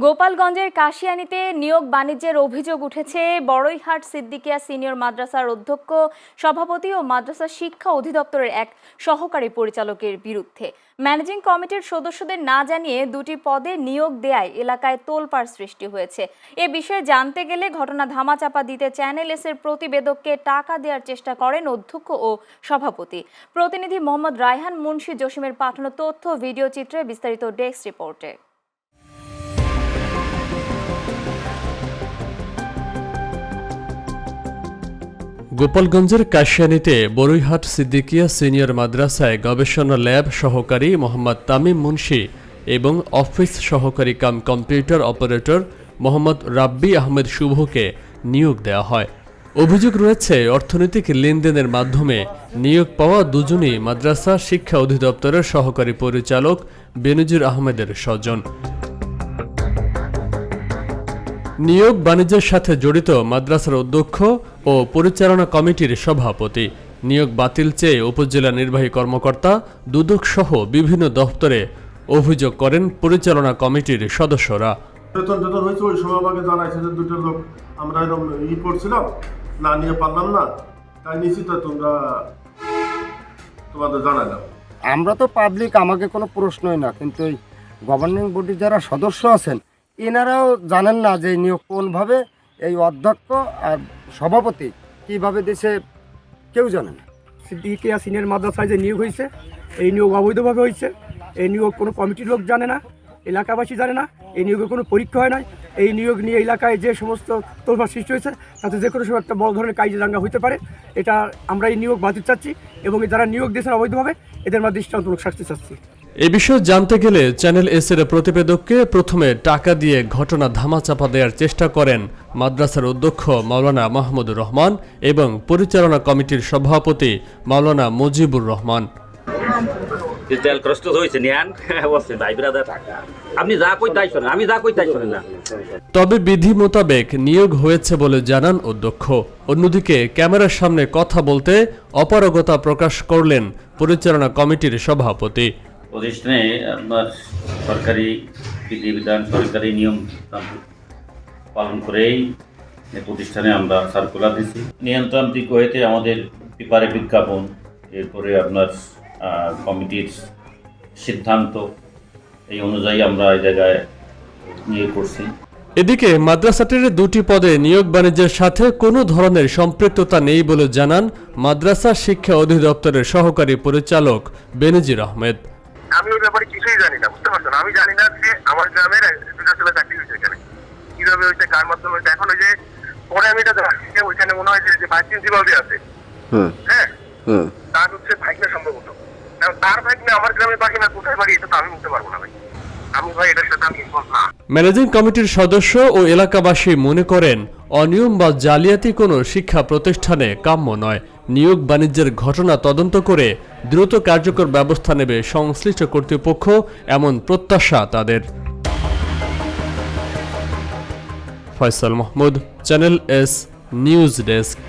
গোপালগঞ্জের কাশিয়ানীতে নিয়োগ বাণিজ্যের অভিযোগ উঠেছে বড়ইহাট সিদ্দিকিয়া সিনিয়র মাদ্রাসার অধ্যক্ষ, সভাপতি ও মাদ্রাসা শিক্ষা অধিদপ্তরের এক সহকারী পরিচালকের বিরুদ্ধে। ম্যানেজিং কমিটির সদস্যদের না জানিয়ে দুটি পদে নিয়োগ দেয়ায় এলাকায় তোলপাড় সৃষ্টি হয়েছে। এ বিষয়ে জানতে গেলে ঘটনা ধামাচাপা দিতে চ্যানেল এস-এর প্রতিবেদককে টাকা দেওয়ার চেষ্টা করেন অধ্যক্ষ ও সভাপতি। প্রতিনিধি মোহাম্মদ রায়হান মুন্সি জসিমের পাঠানো তথ্য ভিডিও চিত্রে বিস্তারিত ডেস্ক রিপোর্টে। গোপালগঞ্জের কাশিয়ানীতে বড়ইহাট সিদ্দিকিয়া সিনিয়র মাদ্রাসায় গবেষণা ল্যাব সহকারী মোহাম্মদ তামিম মুন্সি এবং অফিস সহকারী কাম কম্পিউটার অপারেটর মোহাম্মদ রাব্বি আহমেদ শুভকে নিয়োগ দেওয়া হয়। অভিযোগ রয়েছে অর্থনৈতিক লেনদেনের মাধ্যমে নিয়োগ পাওয়া দুজনই মাদ্রাসা শিক্ষা অধিদপ্তরের সহকারী পরিচালক বেনজির আহমেদের স্বজন। নিয়োগ বাণিজ্যের সাথে জড়িত মাদ্রাসার অধ্যক্ষ ও পরিচালনা কমিটির সভাপতি। নিয়োগ বাতিল চেয়ে উপজেলা নির্বাহী কর্মকর্তা দুদক সহ বিভিন্ন দপ্তরে অভিযোগ করেন পরিচালনা কমিটির সদস্যরা। বেতন হয়েছে ওই সময় আমাকে জানাইছে যে দুটো লোক আমরা এরকম করছিলাম, না নিয়ে পারলাম না, তাই নিশ্চিত তোমাদের জানালাম। আমরা তো পাবলিক, আমাকে কোনো প্রশ্নই না, কিন্তু এই গভর্নিং বডির যারা সদস্য আছেন এনারাও জানেন না যে নিয়োগ কোনভাবে, এই অধ্যক্ষ আর সভাপতি কীভাবে দেশে কেউ জানে না। সিদ্দিকিয়া সিনিয়র মাদ্রাসায় যে নিয়োগ হয়েছে, এই নিয়োগ অবৈধভাবে হয়েছে। এই নিয়োগ কোনো কমিটির লোক জানে না, এলাকাবাসী জানে না, এই নিয়োগের কোনো পরীক্ষা হয় নাই। এই নিয়োগ নিয়ে এলাকায় যে সমস্ত তোলপাড় সৃষ্টি হয়েছে তাতে যে কোনো সময় একটা বড় ধরনের কার্যদাঙ্গা হতে পারে। এটা আমরা এই নিয়োগ বাতিল চাচ্ছি এবং যারা নিয়োগ দিয়েছেন অবৈধভাবে এদের মধ্যে দৃষ্টান্তমূলক শাস্তি চাচ্ছি। এ বিষয়ে জানতে গেলে চ্যানেল এস-এর প্রতিবেদককে প্রথমে টাকা দিয়ে ঘটনা ধামাচাপা দেওয়ার চেষ্টা করেন মাদ্রাসার অধ্যক্ষ মাওলানা মাহমুদুর রহমান এবং পরিচালনা কমিটির সভাপতি মাওলানা মুজিবুর রহমান। তবে বিধি মোতাবেক নিয়োগ হয়েছে বলে জানান অধ্যক্ষ। অন্যদিকে ক্যামেরার সামনে কথা বলতে অপারগতা প্রকাশ করলেন পরিচালনা কমিটির সভাপতি। প্রতিষ্ঠানে আপনার সরকারি বিধিবিধান, সরকারি নিয়ম পালন করেই প্রতিষ্ঠানে আমরা সার্কুলার দিচ্ছি। নিয়ন্ত্রণান্ত্রিক হইতে আমাদের পেপারে বিজ্ঞাপন, এরপরে আপনার কমিটির সিদ্ধান্ত, এই অনুযায়ী আমরা এই জায়গায় নিয়োগ করছি। এদিকে মাদ্রাসাটির দুটি পদে নিয়োগ বাণিজ্যের সাথে কোনো ধরনের সম্পৃক্ততা নেই বলে জানান মাদ্রাসা শিক্ষা অধিদপ্তরের সহকারী পরিচালক বেনজির আহমেদ। আমি ওই ব্যাপারে কিছুই জানি না, বুঝতে পারছো না। আমি জানি না যে আমার গ্রামের দুটো ছেলে চাকরি হয়েছে এখানে, কিভাবে হয়েছে, কার মাধ্যমে হয়েছে। এখন ওই যে পরে আমি এটা জানি যে ওইখানে মনে হয় যে ভাইস প্রিন্সিপাল যে আছে, হ্যাঁ, তার হচ্ছে ভাইগনা সম্ভবত। তার ভাইগনা আমার গ্রামের বাড়ি না কোথায় বাড়ি এটা তো আমি বলতে পারবো না ভাই। আমি ভাই এটার সাথে আমি ইনভলভ না। ম্যানেজিং কমিটির সদস্য ও এলাকাবাসী মনে করেন অনিয়ম বা জালিয়াতি কোনো শিক্ষা প্রতিষ্ঠানে কাম্য নয়। নিয়োগ বাণিজ্যের ঘটনা তদন্ত করে দ্রুত কার্যকর ব্যবস্থা নেবে সংশ্লিষ্ট কর্তৃপক্ষ, এমন প্রত্যাশা তাদের। Faisal Mahmud, channel S news desk.